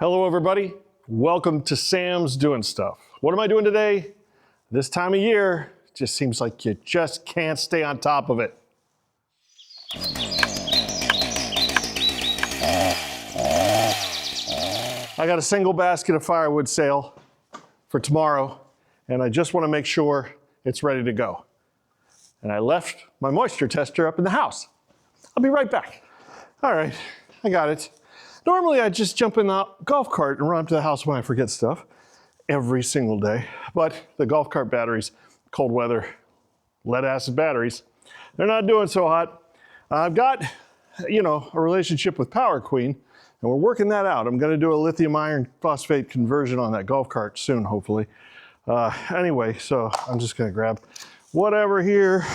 Hello everybody, welcome to Sam's Doing Stuff. What am I doing today? This time of year, it just seems like you just can't stay on top of it. I got a single basket of firewood sale for tomorrow, and I just want to make sure it's ready to go. And I left my moisture tester up in the house. I'll be right back. All right, I got it. Normally I just jump in the golf cart and run up to the house when I forget stuff every single day. But the golf cart batteries, cold weather, lead acid batteries, they're not doing so hot. I've got, a relationship with Power Queen, and we're working that out. I'm gonna do a lithium iron phosphate conversion on that golf cart soon, hopefully. Anyway, so I'm just gonna grab whatever here.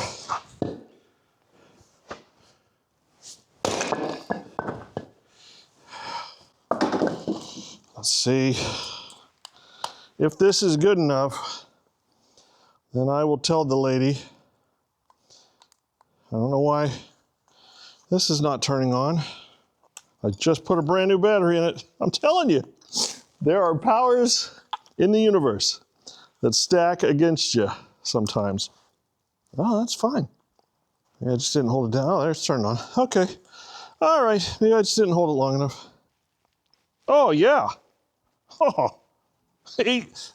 Let's see, if this is good enough, then I will tell the lady. I don't know why this is not turning on. I just put a brand new battery in it. I'm telling you, there are powers in the universe that stack against you sometimes. Oh, that's fine. Yeah, I just didn't hold it down. Oh, there it's turned on. Okay. All right, maybe I just didn't hold it long enough. Oh, yeah. Oh, less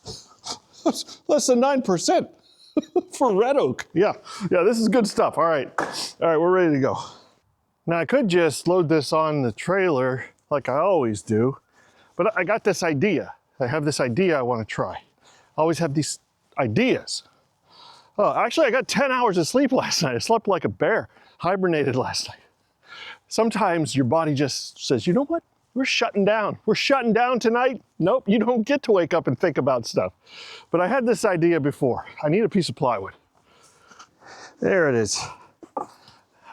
than 9% for red oak. Yeah, this is good stuff. All right, we're ready to go. Now I could just load this on the trailer like I always do, but I got this idea. I have this idea I want to try. I always have these ideas. Oh, actually I got 10 hours of sleep last night. I slept like a bear, hibernated last night. Sometimes your body just says, you know what? We're shutting down. We're shutting down tonight. Nope, you don't get to wake up and think about stuff. But I had this idea before. I need a piece of plywood. There it is. All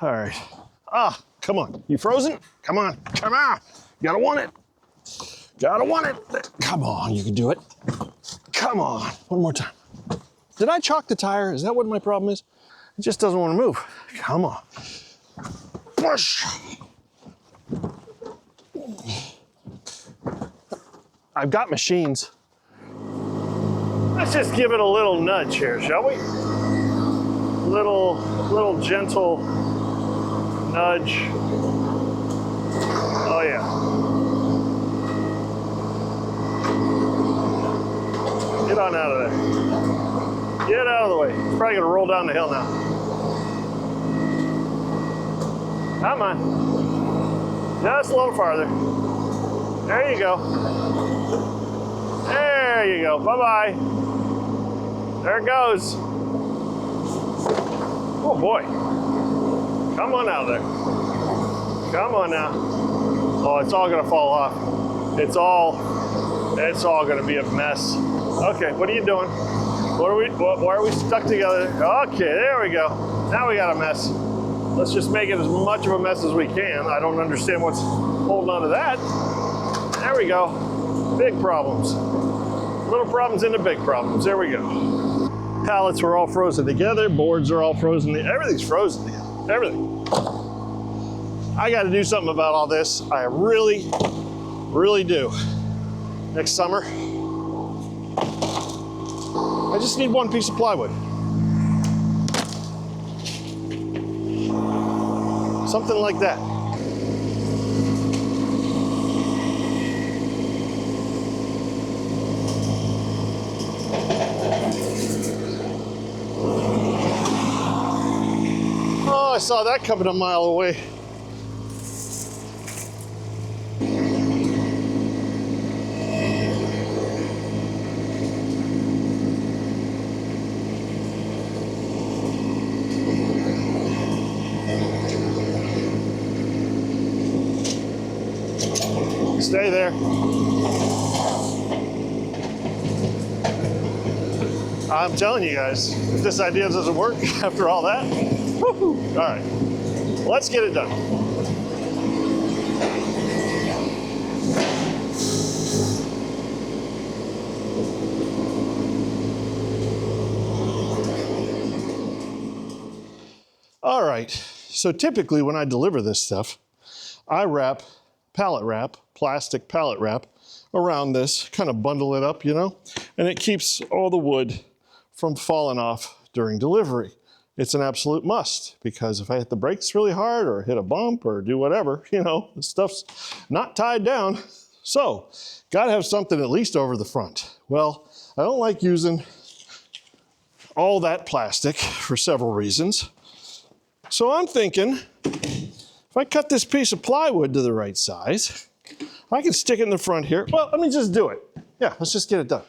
right. Ah, come on. You frozen? Come on. Come on. You gotta want it. Gotta want it. Come on, you can do it. Come on. One more time. Did I chalk the tire? Is that what my problem is? It just doesn't want to move. Come on. Push. I've got machines. Let's just give it a little nudge here, shall we? Little gentle nudge. Oh yeah. Get on out of there. Get out of the way. It's probably gonna roll down the hill now. Come on. Just a little farther. There you go. There you go. Bye-bye. There it goes. Oh boy. Come on out of there. Come on now. Oh, it's all gonna fall off. It's all gonna be a mess. Okay, what are you doing? Why are we stuck together? Okay, there we go. Now we got a mess. Let's just make it as much of a mess as we can. I don't understand what's holding on to that. There we go. Big problems. Little problems into big problems. There we go. Pallets were all frozen together. Boards are all frozen. Everything's frozen together. Everything. I got to do something about all this. I really, really do. Next summer, I just need one piece of plywood. Something like that. Oh, I saw that coming a mile away. Stay there. I'm telling you guys, if this idea doesn't work after all that, woohoo. All right, let's get it done. All right, so typically when I deliver this stuff, I wrap pallet wrap plastic pallet wrap around this, kind of bundle it up, you know, and it keeps all the wood from falling off during delivery. It's an absolute must, because if I hit the brakes really hard or hit a bump or do whatever, you know, the stuff's not tied down. So, gotta have something at least over the front. Well, I don't like using all that plastic for several reasons. So I'm thinking, if I cut this piece of plywood to the right size, I can stick it in the front here. Well, let me just do it. Yeah, let's just get it done.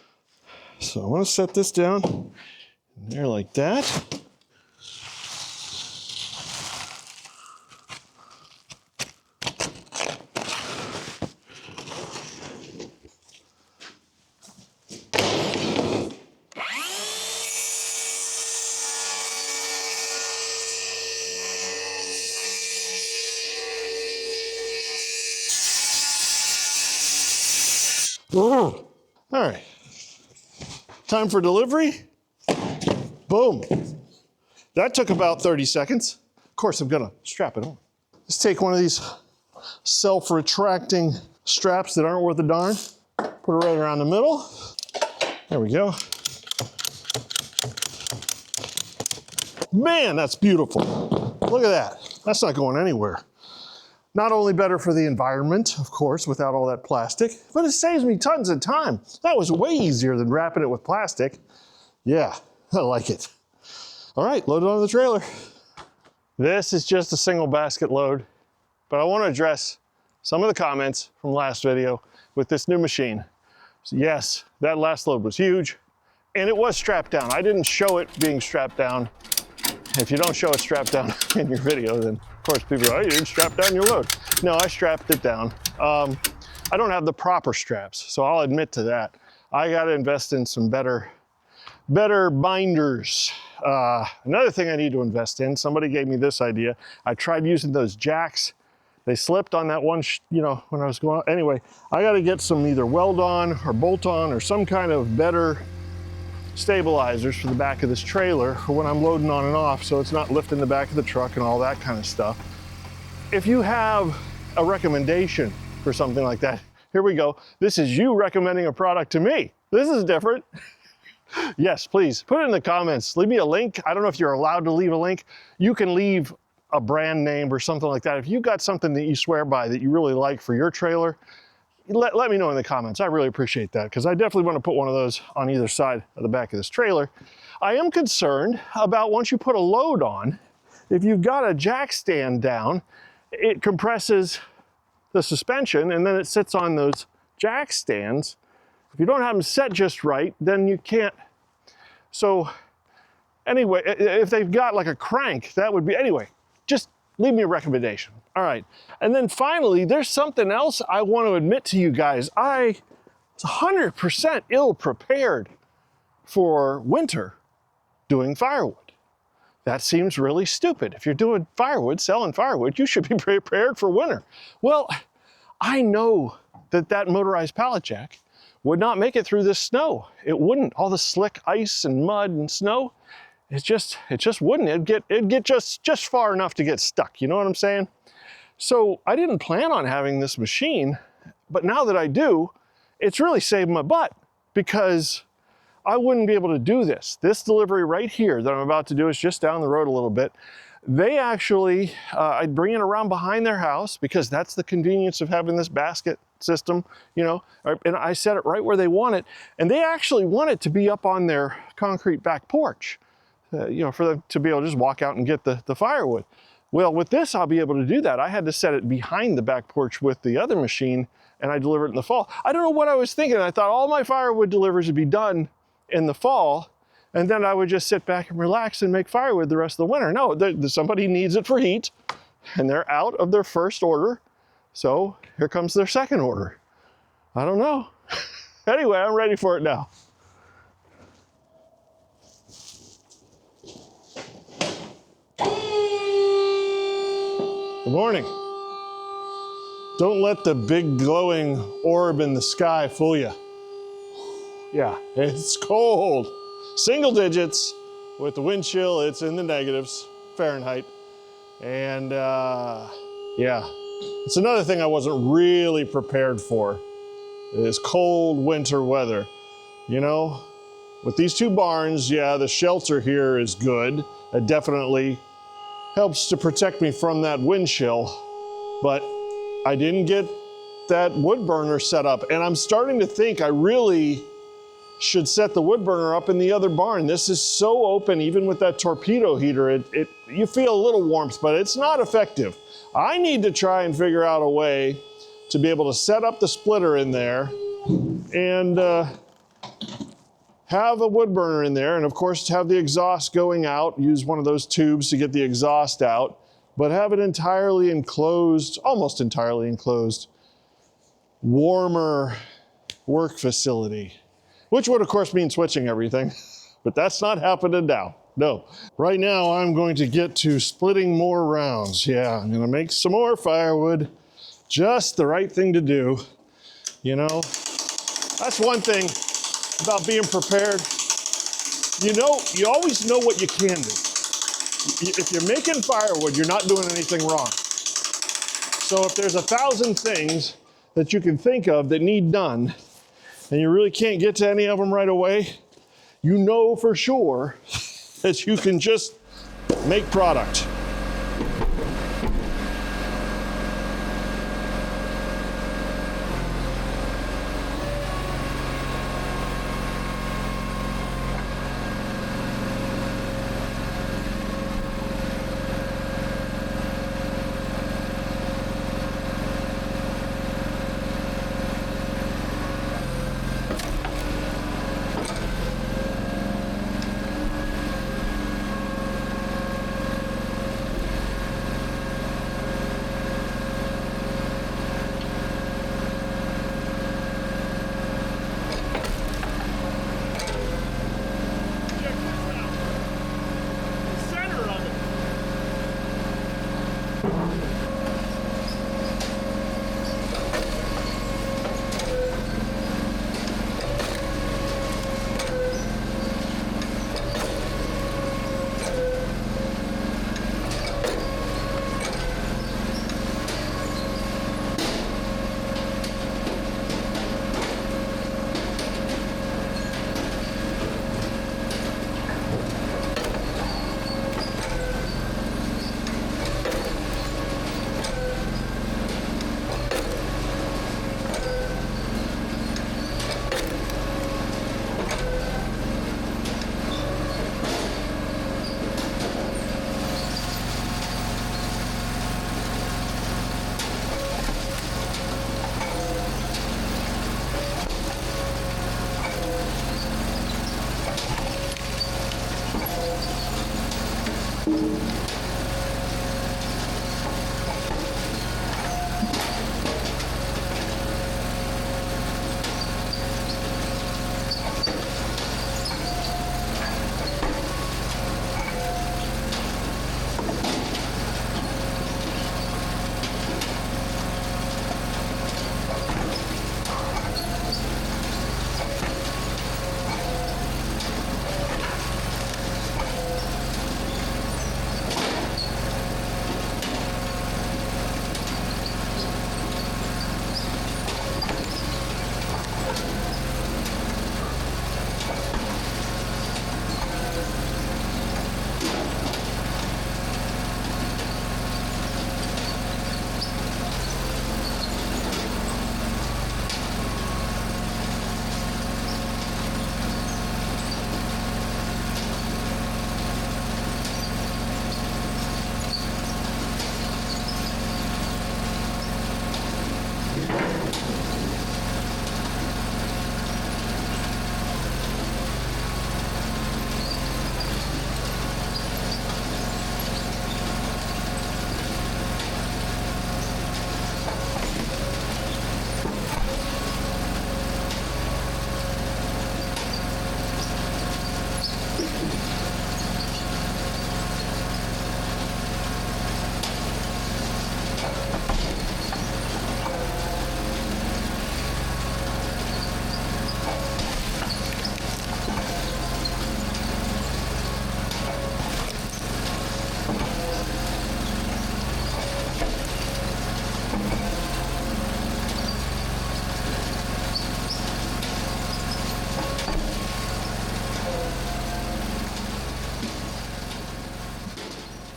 So I want to set this down in there like that. All right, time for delivery. Boom. That took about 30 seconds. Of course, I'm gonna strap it on. Let's take one of these self-retracting straps that aren't worth a darn. Put it right around the middle. There we go. Man, that's beautiful. Look at that. That's not going anywhere. Not only better for the environment, of course, without all that plastic, but it saves me tons of time. That was way easier than wrapping it with plastic. Yeah, I like it. All right, load it on the trailer. This is just a single basket load, but I want to address some of the comments from last video with this new machine. So yes, that last load was huge, and it was strapped down. I didn't show it being strapped down. If you don't show it strapped down in your video, then of course people go, oh, you didn't strap down your load. No, I strapped it down. I don't have the proper straps, so I'll admit to that. I got to invest in some better binders. Another thing I need to invest in, somebody gave me this idea. I tried using those jacks. They slipped on that one, you know, when I was going, anyway, I got to get some either weld on or bolt on or some kind of better stabilizers for the back of this trailer for when I'm loading on and off, so it's not lifting the back of the truck and all that kind of stuff. If you have a recommendation for something like that, here we go. This is you recommending a product to me. This is different. Yes, please put it in the comments. Leave me a link. I don't know if you're allowed to leave a link. You can leave a brand name or something like that. If you got something that you swear by that you really like for your trailer, let me know in the comments. I really appreciate that, because I definitely want to put one of those on either side of the back of this trailer. I am concerned about once you put a load on, if you've got a jack stand down, it compresses the suspension and then it sits on those jack stands. If you don't have them set just right, then you can't. So anyway, if they've got like a crank, that would be, anyway, just leave me a recommendation. All right, and then finally, there's something else I want to admit to you guys. I was 100% ill prepared for winter doing firewood. That seems really stupid. If you're doing firewood, selling firewood, you should be prepared for winter. Well, I know that that motorized pallet jack would not make it through this snow. It wouldn't. All the slick ice and mud and snow, it just wouldn't. It'd get just far enough to get stuck. You know what I'm saying? So I didn't plan on having this machine, but now that I do, it's really saved my butt, because I wouldn't be able to do this. This delivery right here that I'm about to do is just down the road a little bit. They actually, I'd bring it around behind their house, because that's the convenience of having this basket system, you know, and I set it right where they want it. And they actually want it to be up on their concrete back porch, you know, for them to be able to just walk out and get the firewood. Well, with this, I'll be able to do that. I had to set it behind the back porch with the other machine, and I delivered it in the fall. I don't know what I was thinking. I thought all my firewood deliveries would be done in the fall, and then I would just sit back and relax and make firewood the rest of the winter. No, somebody needs it for heat, and they're out of their first order, so here comes their second order. I don't know. Anyway, I'm ready for it now. Good morning. Don't let the big glowing orb in the sky fool you. Yeah, it's cold. Single digits with the wind chill. It's in the negatives Fahrenheit. And yeah, It's another thing I wasn't really prepared for, is cold winter weather. You know, with these two barns, yeah, the shelter here is good. It definitely helps to protect me from that wind chill, but I didn't get that wood burner set up, and I'm starting to think I really should set the wood burner up in the other barn. This is so open, even with that torpedo heater, you feel a little warmth, but it's not effective. I need to try and figure out a way to be able to set up the splitter in there and have a wood burner in there, and of course have the exhaust going out, use one of those tubes to get the exhaust out, but have it entirely enclosed, almost entirely enclosed, warmer work facility. Which would of course mean switching everything, but that's not happening now, no. Right now I'm going to get to splitting more rounds. Yeah, I'm gonna make some more firewood. Just the right thing to do, you know. That's one thing about being prepared. You know, you always know what you can do. If you're making firewood, you're not doing anything wrong. So if there's 1,000 things that you can think of that need done, and you really can't get to any of them right away, you know for sure that you can just make product.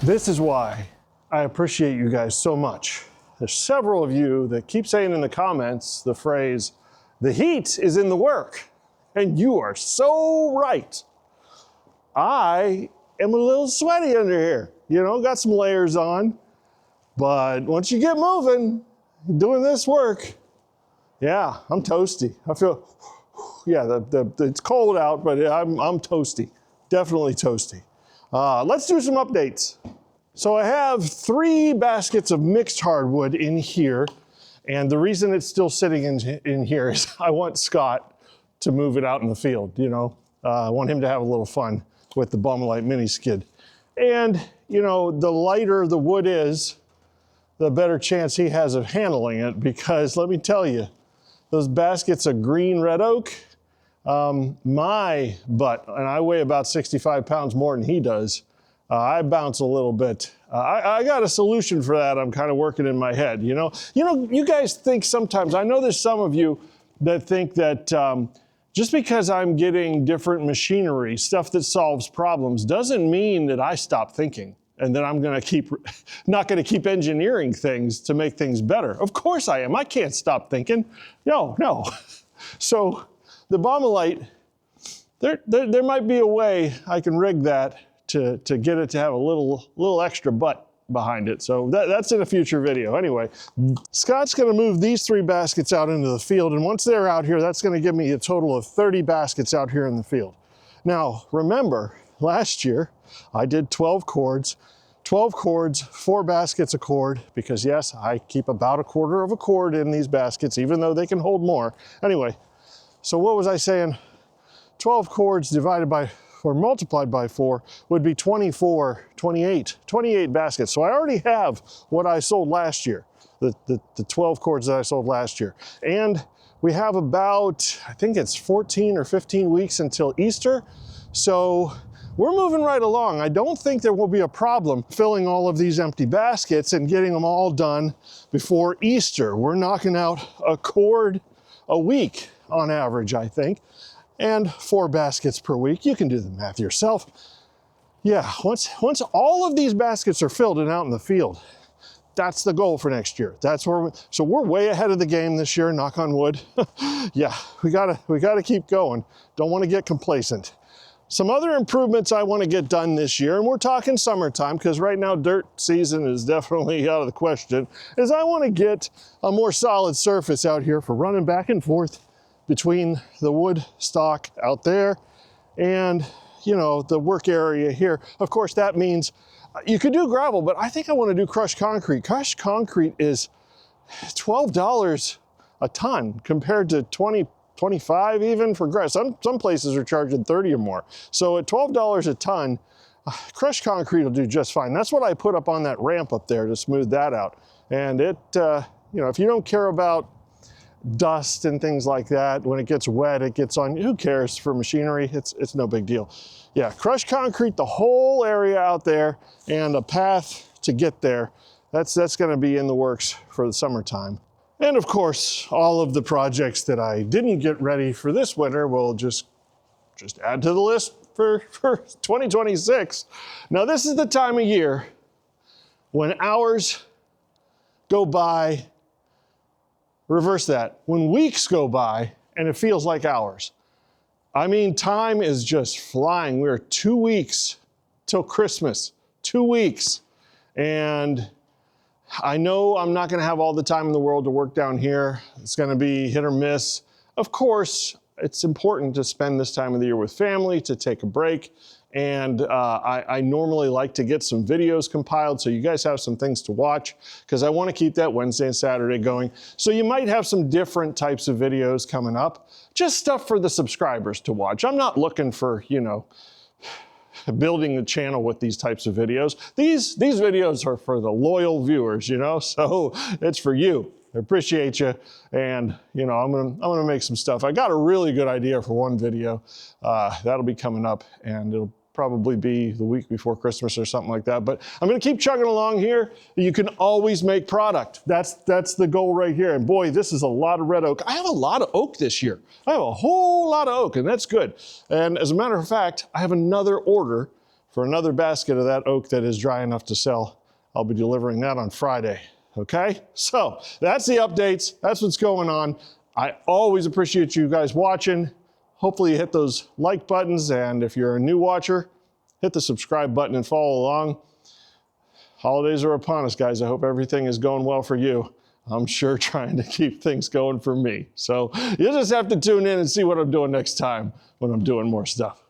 This is why I appreciate you guys so much. There's several of you that keep saying in the comments the phrase, the heat is in the work. And you are so right. I am a little sweaty under here. You know, got some layers on. But once you get moving, doing this work, yeah, I'm toasty. I feel, yeah, it's cold out, but I'm toasty. Definitely toasty. Let's do some updates. So I have 3 baskets of mixed hardwood in here. And the reason it's still sitting in here is I want Scott to move it out in the field, you know. I want him to have a little fun with the Baumolite mini skid. And, you know, the lighter the wood is, the better chance he has of handling it, because let me tell you, those baskets of green red oak, my butt, and I weigh about 65 pounds more than he does, I bounce a little bit. I got a solution for that I'm kind of working in my head, you know. You guys think sometimes, I know there's some of you that think that just because I'm getting different machinery, stuff that solves problems, doesn't mean that I stop thinking and that I'm not gonna keep engineering things to make things better. Of course I am, I can't stop thinking. No. So the Baumolite, there might be a way I can rig that to get it to have a little extra butt behind it. So that's in a future video. Anyway, Scott's gonna move these 3 baskets out into the field, and once they're out here, that's gonna give me a total of 30 baskets out here in the field. Now, remember, last year, I did 12 cords, 4 baskets a cord, because yes, I keep about 1/4 of a cord in these baskets, even though they can hold more. Anyway, so what was I saying? 12 cords divided by, or multiplied by 4 would be 28 baskets. So I already have what I sold last year, the 12 cords that I sold last year. And we have about, I think it's 14 or 15 weeks until Easter. So we're moving right along. I don't think there will be a problem filling all of these empty baskets and getting them all done before Easter. We're knocking out a cord a week on average, I think. And 4 baskets per week. You can do the math yourself. Yeah, once all of these baskets are filled and out in the field, that's the goal for next year. So we're way ahead of the game this year, knock on wood. Yeah, we gotta keep going. Don't want to get complacent. Some other improvements I want to get done this year, and we're talking summertime, because right now dirt season is definitely out of the question, is I want to get a more solid surface out here for running back and forth between the wood stock out there and, you know, the work area here. Of course, that means you could do gravel, but I think I want to do crushed concrete. Crushed concrete is $12 a ton compared to 20, 25 even for grass. Some places are charging 30 or more. So at $12 a ton, crushed concrete will do just fine. That's what I put up on that ramp up there to smooth that out. And it, you know, if you don't care about dust and things like that, when it gets wet, it gets on, who cares for machinery? It's no big deal. Yeah, crushed concrete, the whole area out there, and a path to get there. That's gonna be in the works for the summertime. And of course, all of the projects that I didn't get ready for this winter will just add to the list for 2026. Now this is the time of year when hours go by. Reverse that. When weeks go by and it feels like hours. I mean, time is just flying. We're 2 weeks till Christmas, 2 weeks. And I know I'm not gonna have all the time in the world to work down here. It's gonna be hit or miss. Of course, it's important to spend this time of the year with family, to take a break. And I normally like to get some videos compiled so you guys have some things to watch, because I want to keep that Wednesday and Saturday going. So you might have some different types of videos coming up, just stuff for the subscribers to watch. I'm not looking for, you know, building the channel with these types of videos. These videos are for the loyal viewers, you know, so it's for you. I appreciate you, and you know, I'm gonna make some stuff. I got a really good idea for one video that'll be coming up, and it'll probably be the week before Christmas or something like that. But I'm gonna keep chugging along here. You can always make product. That's the goal right here. And boy, this is a lot of red oak. I have a lot of oak this year. I have a whole lot of oak, and that's good. And as a matter of fact, I have another order for another basket of that oak that is dry enough to sell. I'll be delivering that on Friday, okay? So that's the updates. That's what's going on. I always appreciate you guys watching. Hopefully you hit those like buttons, and if you're a new watcher, hit the subscribe button and follow along. Holidays are upon us, guys. I hope everything is going well for you. I'm sure trying to keep things going for me. So you'll just have to tune in and see what I'm doing next time when I'm doing more stuff.